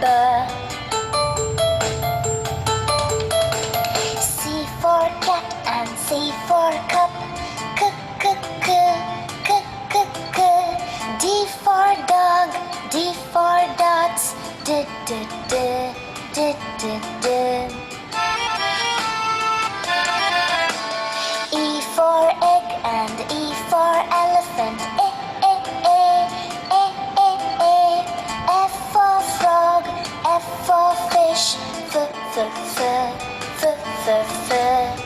C for cat and C for cup. C, c, c, c, c, c. D for dog, D for dots. D, d, d, d, d, d. E for egg and E for elephant. E, e, e, e, e, e. F for frog, F for fish. F, f, f, f, f, f.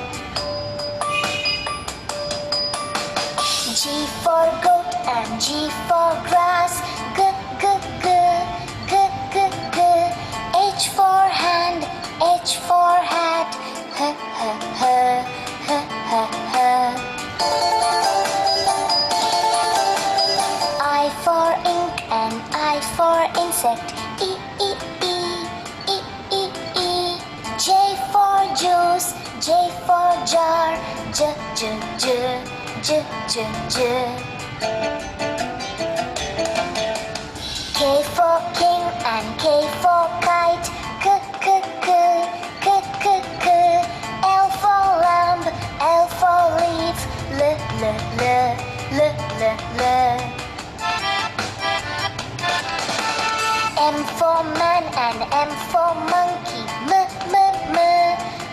G for goat and G for grass. G, g, g, g, g, g. H for hand, H for hat. H, h, h, h, h, h. I for ink and I for insect. E, e, e, e, e, e. J for juice, J for jar. J, j, j, j, j, j. K for king and K for kite. K, k, k, k, k, k. L for lamb, L for leaf. L, l, l, l, l, l. M for man and M for monkey. M, m, m,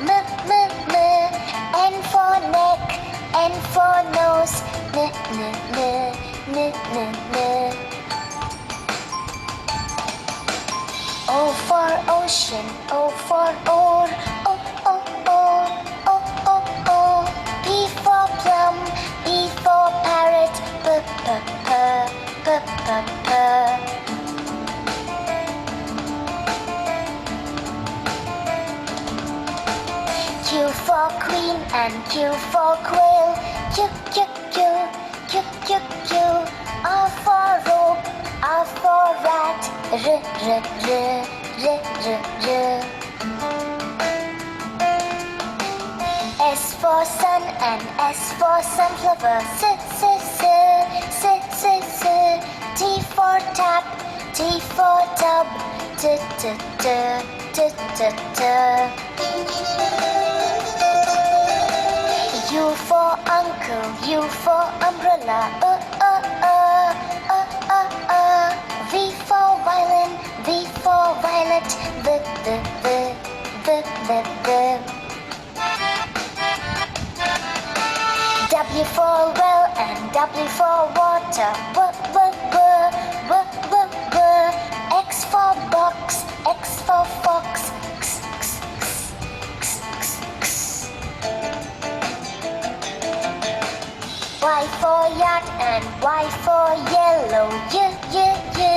m, m, m. N for neck, N for nose. N, n, n, n, n, n. O for ocean, O for oar. O, o, o, o, o, o. P for plum, P for parrot. P, p, p, p, p, p. Q for queen and Q for quail. Q, Q, Q, Q, Q, Q. R for rope, R for rat. R, r, r, r, r, r. S for sun and S for sunflower. S, s, s, s, s, s. T for tap, T for tub. T, t, t, t, t, t. U for uncle, U for umbrella. V for violin, V for violet. V, v, v, v, v, v. W for well and W for water. W, w, w, w, w, w. X for box, X for fox. X, x, x, x, x, x. Y for yacht and Y for yellow. Y, y, y,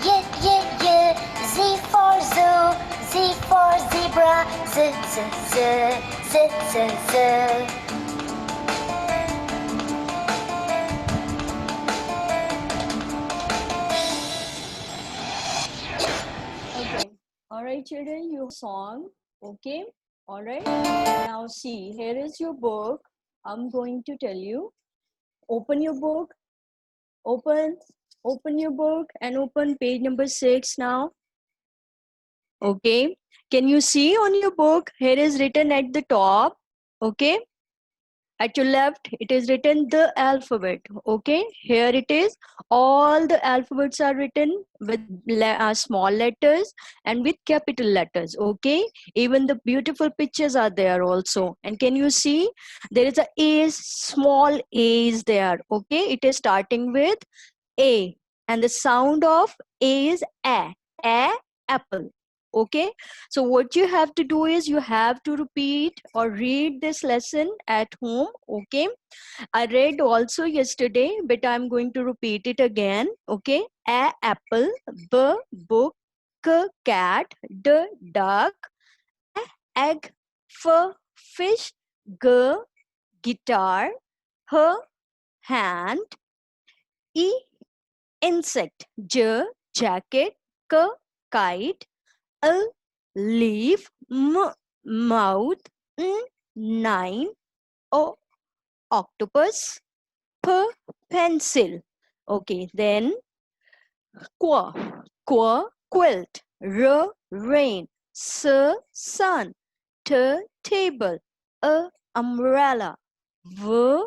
y, y, y. Z for zoo, Z for zebra. Z, z, z, z, z, z. Okay. All right, children, your song. Okay. All right. Now see, here is your book. I'm going to tell you. Open your book. Open your book and open page number 6 now. Okay. Can you see on your book? Here is written at the top. Okay. At your left, it is written the alphabet. Okay. Here it is. All the alphabets are written with small letters and with capital letters. Okay. Even the beautiful pictures are there also. And can you see? There is a A, small A is there. Okay. It is starting with A. And the sound of A is A. A, apple. Okay, so what you have to do is you have to repeat or read this lesson at home. Okay, I read also yesterday, but I'm going to repeat it again. Okay, A, apple. B, book. C, cat. D, duck. E, egg. F, fish. G, guitar. H, hand. E, insect. J, jacket. K, kite. L, leaf. M, mouth. N, nine. O, octopus. P, pencil. Okay, then qu, quilt. R, rain. S, sun. T, table. A, umbrella. V,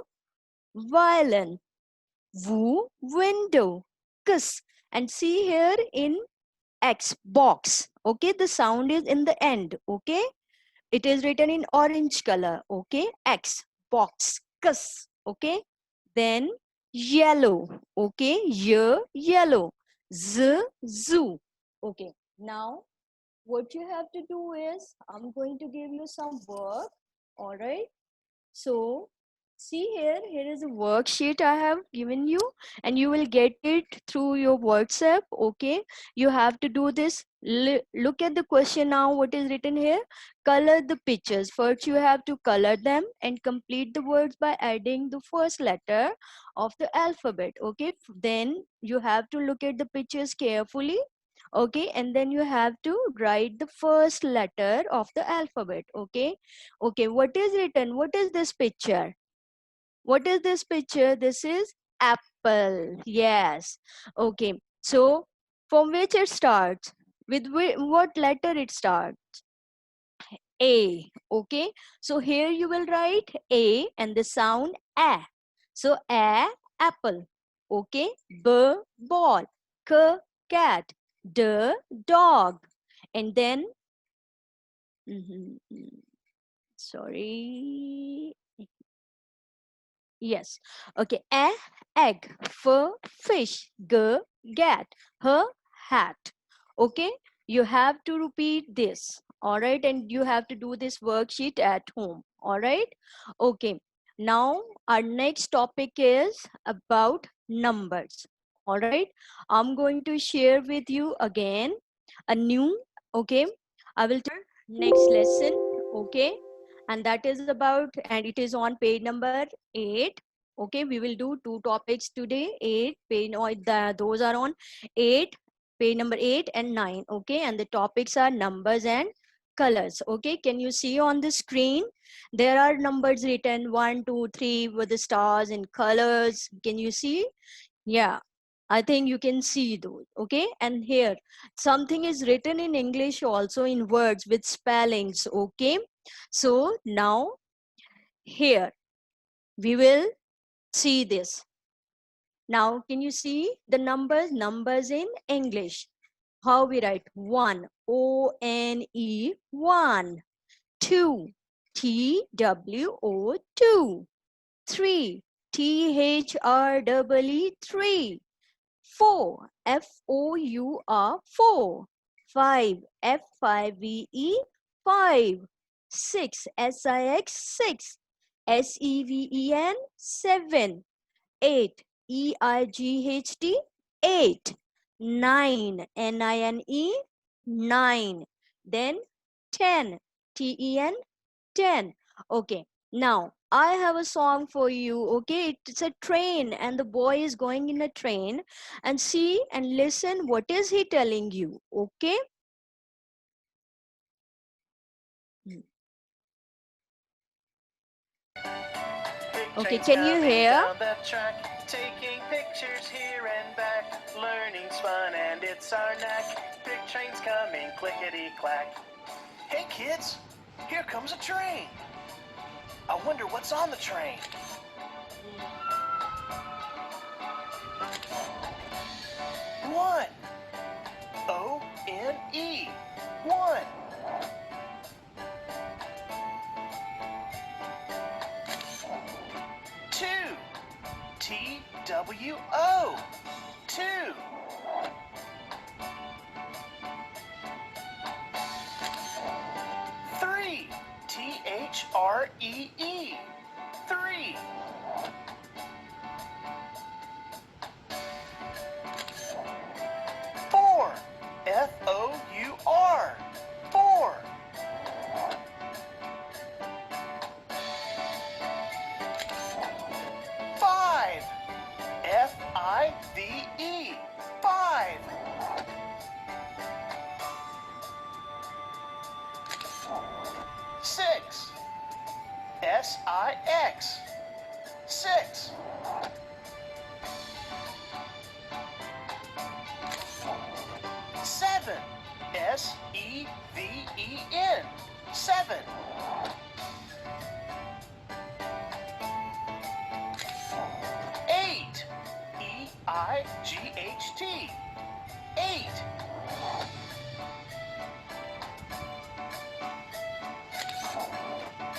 violin. W, window. Kiss. And see here in X, box. Okay, the sound is in the end. Okay, it is written in orange color. Okay, X, box. Kiss. Okay, then yellow. Okay, yellow. Z, zoo. Okay, now what you have to do is I'm going to give you some work. All right, so see here is a worksheet I have given you, and you will get it through your WhatsApp. Okay, you have to do this. Look at the question now. What is written here? Color the pictures. First you have to color them and complete the words by adding the first letter of the alphabet. Okay, then you have to look at the pictures carefully. Okay, and then you have to write the first letter of the alphabet. Okay, okay, what is written? What is this picture? What is this picture? This is apple. Yes. Okay, so from which it starts? With what letter it starts? A. Okay, so here you will write A and the sound A. So A, apple. Okay, B, ball. C, cat. D, dog. And then sorry, yes, okay, a, egg. F, fish. G, gat. H, hat. Okay, you have to repeat this. All right, and you have to do this worksheet at home. All right, okay, now our next topic is about numbers. All right, I'm going to share with you again a new, okay, I will next lesson. Okay, and that is about, and it is on page number 8. Okay, we will do two topics today. 8 page, no, those are on 8, page number 8 and 9. Okay, and the topics are numbers and colors. Okay, can you see on the screen there are numbers written 1 2 3 with the stars and colors? Can you see? Yeah, I think you can see those. Okay, and here something is written in English also in words with spellings. Okay, so now here we will see this. Now can you see the numbers in English? How we write? 1, O-N-E, 1. 2, T-W-O, 2. 3, T-H-R-E-E, 3. 4, F-O-U-R, 4. 5, F-5-V-E, 5. 6, S-I-X, 6. S-E-V-E-N, 7. 8, E-I-G-H-T, 8. 9, N-I-N-E, 9. Then 10, T-E-N, 10. Okay, now I have a song for you. Okay, it's a train and the boy is going in a train, and see and listen what is he telling you. Okay, okay, can you hear? Down the track, taking pictures here and back. Learning's fun and it's our knack. Big train's coming, clickety clack. Hey kids, here comes a train. I wonder what's on the train. One. O-N-E. 1. 2. T-W-O. 2. 3. T-H-R-E-E. 3. 4. F-O-U-R. 4. 5. F-I-V-E. 5. 6. S-I-X. 6. 7. S-E-V-E-N. 7. 8. E-I-G-H-T. 8.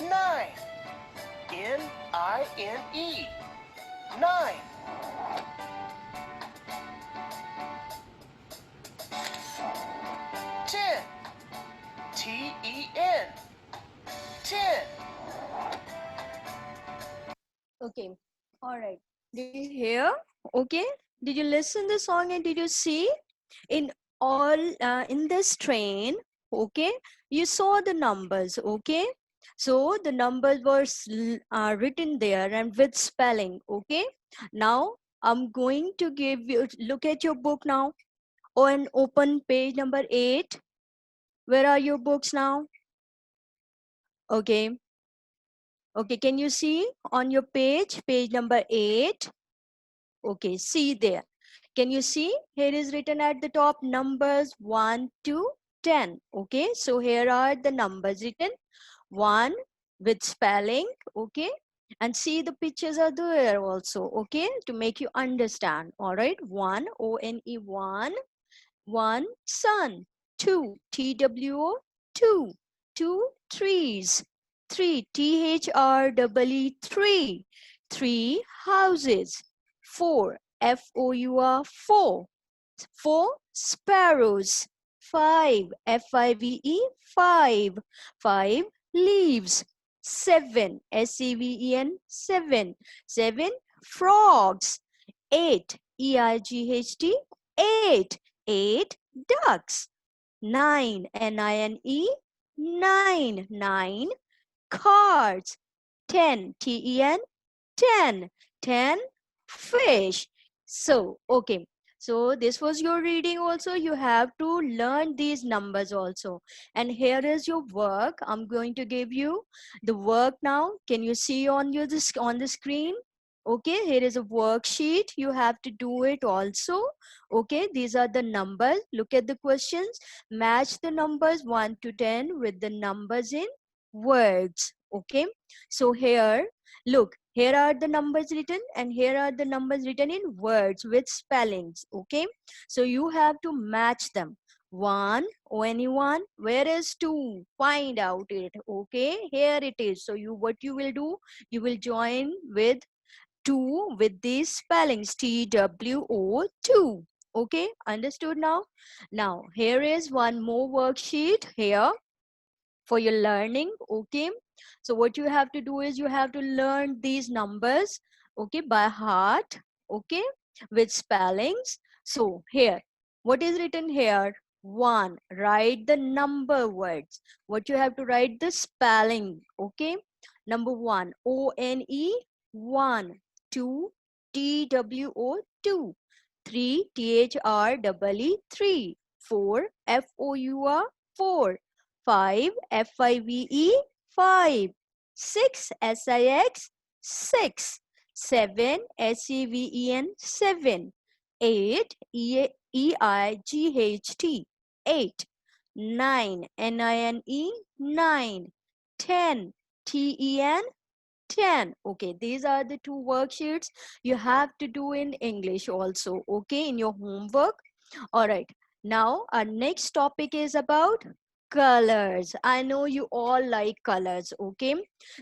9. N-I-N-E. 9. 10. T-E-N. 10. Okay. All right. Did you hear? Okay. Did you listen the song and did you see in all in this train? Okay. You saw the numbers. Okay. So the numbers were written there and with spelling. Okay. Now I'm going to give you look at your book now. On open page number 8. Where are your books now? Okay. Okay. Can you see on your page number 8? Okay, see there. Can you see? Here is written at the top numbers 1 to 10. Okay, so here are the numbers written 1 with spelling. Okay, and see the pictures are there also. Okay, to make you understand. All right, 1 O-N-E 1. 1 sun. 2 T-W-O 2. 2 trees. 3 T-H-R-E-E 3. 3 houses. 4 F-O-U-R 4. 4 sparrows. 5 F-I-V-E 5. 5 leaves. 7 S-E-V-E-N 7. 7 frogs. 8 E-I-G-H-T 8. 8 ducks. 9 N-I-N-E 9. 9 cards. 10 T-E-N 10. 10 fish. So okay, so this was your reading. Also you have to learn these numbers also, and here is your work. I'm going to give you the work now. Can you see on your this on the screen? Okay, here is a worksheet. You have to do it also. Okay, these are the numbers. Look at the questions. Match the numbers 1 to 10 with the numbers in words. Okay, so here look, here are the numbers written and here are the numbers written in words with spellings. Okay, so you have to match them. 1 O-N-E 1. Where is 2? Find out it. Okay, here it is. So you what you will do, you will join with 2 with these spellings T-W-O 2. Okay, understood now? Now here is one more worksheet here for your learning. Okay, so what you have to do is you have to learn these numbers, okay, by heart. Okay, with spellings. So here what is written here? 1, write the number words. What you have to write the spelling. Okay, number 1 O-N-E 1. 2 T-W-O 2. 3 T-H-R-E-E 3. 4 F-O-U-R 4. 5 F-I-V-E 5. 6 S-I-X 6. 7 S-E-V-E-N 7. 8 E-I-G-H-T 8. 9 N-I-N-E 9. 10 T-E-N 10. Okay, these are the two worksheets you have to do in English also. Okay, in your homework. All right, now our next topic is about colors. I know you all like colors. Okay,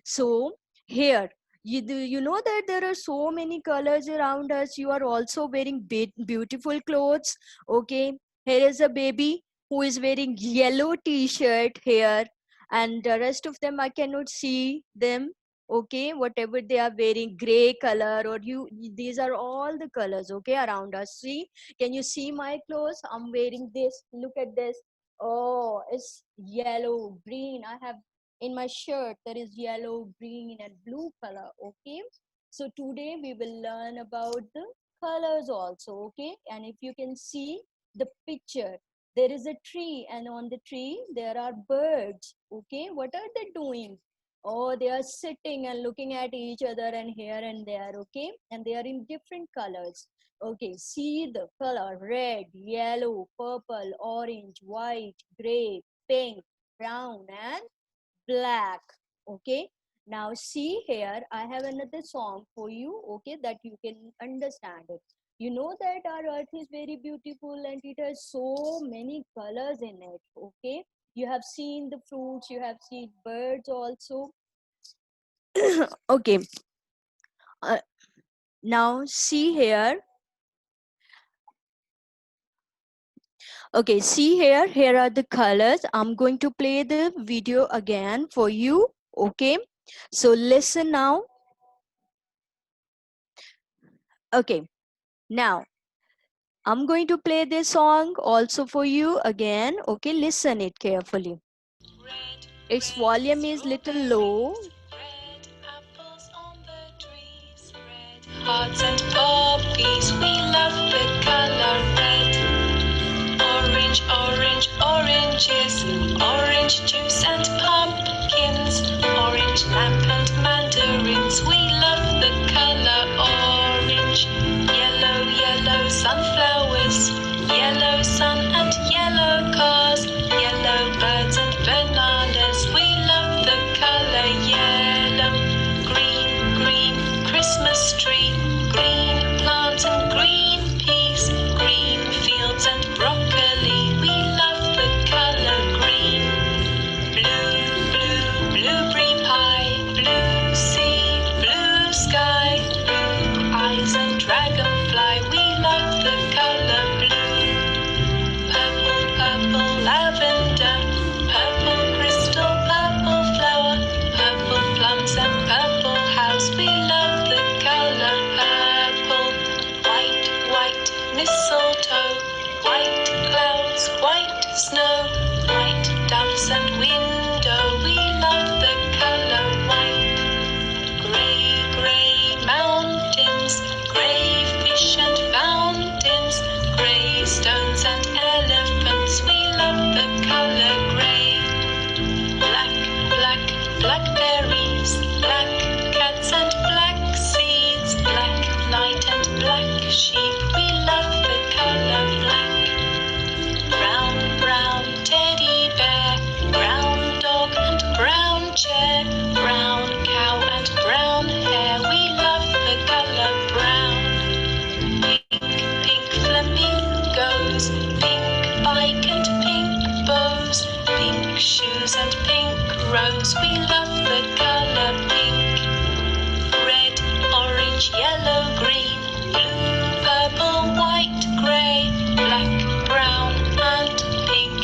so here you know that there are so many colors around us. You are also wearing beautiful clothes. Okay, here is a baby who is wearing yellow t-shirt here, and the rest of them I cannot see them. Okay, whatever they are wearing, gray color, or these are all the colors, okay, around us. See, can you see my clothes? I'm wearing this. Look at this. Oh, it's yellow, green. I have in my shirt there is yellow, green, and blue color. Okay, so today we will learn about the colors also. Okay, and if you can see the picture, there is a tree, and on the tree there are birds. Okay, what are they doing? Oh, they are sitting and looking at each other and here and there. Okay, and they are in different colors. Okay, see the color red, yellow, purple, orange, white, gray, pink, brown, and black. Okay, now see here, I have another song for you, okay, that you can understand it. You know that our earth is very beautiful and it has so many colors in it. Okay, you have seen the fruits, you have seen birds also. Okay, uh, now see here. Okay, see here, here are the colors. I'm going to play the video again for you. Okay, so listen now. Okay, now I'm going to play this song also for you again. Okay, listen it carefully. Its volume is little low. Red apples on the trees, red hearts and poppies. We love the color red. Orange, orange, oranges, orange juice and pumpkins, orange lamp and mandarins. We love the color orange. Yellow, yellow sunflowers, yellow sun and yellow cars, yellow birds and bananas. We love the color yellow. Green, green Christmas tree, green plants and green peas, green fields and broccoli. We love the color green. Blue, blue, blueberry pie, blue sea, blue sky, blue eyes and dragonfly. We love the color blue. Purple, purple lavender, purple crystal, purple flower, purple plums and purple house. We love the color purple. White, white mistletoe, white clouds, white snow, white doves and window. We love the color white. Grey, grey mountains, grey fish and fountains, grey stones and elephants. We love the color grey. Black, black, blackberries, black cats and black seeds, black night and black sheep. We love the color black. Brown, brown teddy bear, brown dog and brown chair, brown cow and brown hair. We love the color brown. Pink, pink flamingos, pink bike and pink bows, pink shoes and pink rose. We love the color pink. Red, orange, yellow, green, blue, purple, white, grey, black, brown, and pink.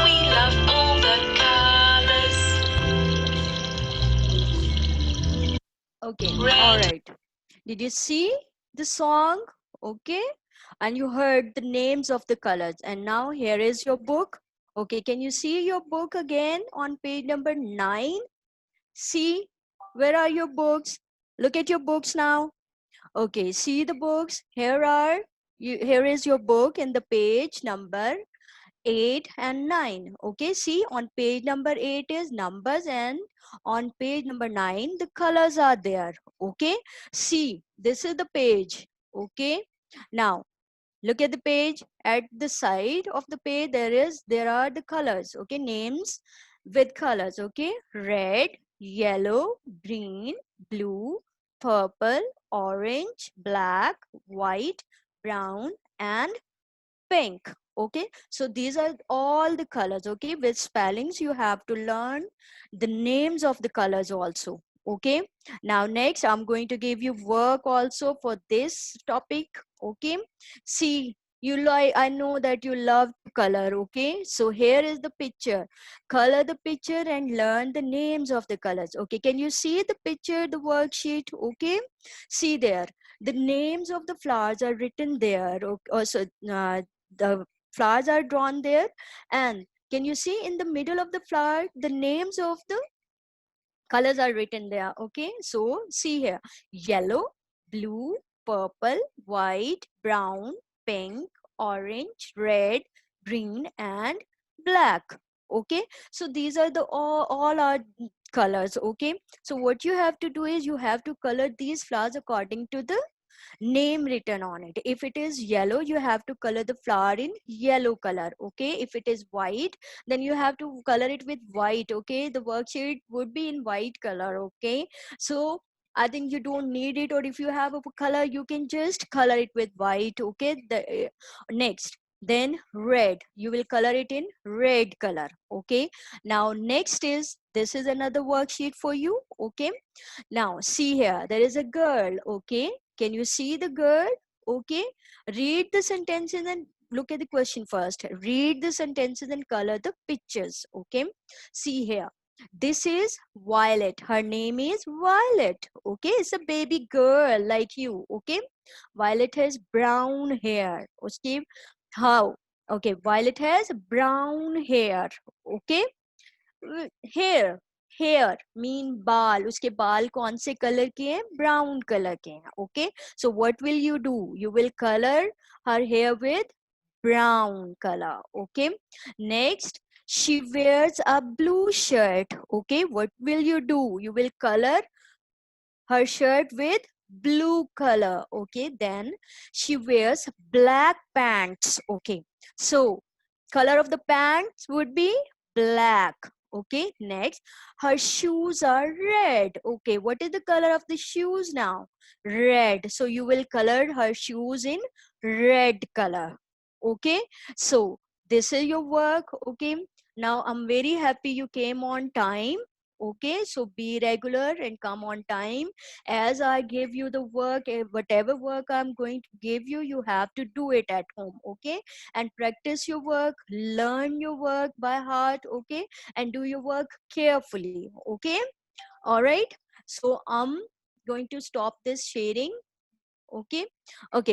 We love all the colors. Okay, Red. all right. Did you see the song? Okay, and you heard the names of the colors. And now here is your book. Okay, can you see your book again on page number 9? See, where are your books? Look at your books now. Okay, see the books. Here is your book in the page number 8 and 9. Okay, see, on page number 8 is numbers, and on page number 9 the colors are there. Okay, see, this is the page. Okay, now look at the page. At the side of the page there are the colors. Okay, names with colors. Okay, red, yellow, green, blue, purple, orange, black, white, brown, and pink. Okay, so these are all the colors. Okay, with spellings you have to learn the names of the colors also. Okay, now next I'm going to give you work also for this topic. Okay, see, I know that you love to color. Okay, so here is the picture. Color the picture and learn the names of the colors. Okay, can you see the picture, the worksheet? Okay, see there, the names of the flowers are written there. Also, the flowers are drawn there, and can you see in the middle of the flower the names of the colors are written there. Okay, so see here, yellow, blue, purple, white, brown, pink, orange, red, green, and black. Okay, so these are the all are colors. Okay, so what you have to do is you have to color these flowers according to the name written on it. If it is yellow, you have to color the flower in yellow color. Okay, if it is white, then you have to color it with white. Okay, the worksheet would be in white color. Okay, so I think you don't need it, or if you have a color, you can just color it with white. Okay, next, then red, you will color it in red color. Okay, now next is, this is another worksheet for you. Okay, now see here, there is a girl. Okay, can you see the girl? Okay, read the sentences and look at the question first. Read the sentences and color the pictures. Okay, see here, this is Violet. Her name is Violet. Okay, it's a baby girl like you. Okay, Violet has brown hair. Okay, how? Okay, Violet has brown hair. Okay, hair, hair mean बाल, उसके बाल कौन से colour के हैं? Brown colour के हैं. Okay, so what will you do? You will color her hair with brown color. Okay, next, she wears a blue shirt. Okay, what will you do? You will color her shirt with blue color. Okay, then she wears black pants. Okay, so color of the pants would be black. Okay, next, her shoes are red. Okay, what is the color of the shoes now? Red. So you will color her shoes in red color. Okay, so this is your work. Okay, now I'm very happy you came on time. Okay, so be regular and come on time. As I give you the work, whatever work I'm going to give you, you have to do it at home. Okay, and practice your work, learn your work by heart. Okay, and do your work carefully. Okay, all right, so I'm going to stop this sharing. Okay, okay.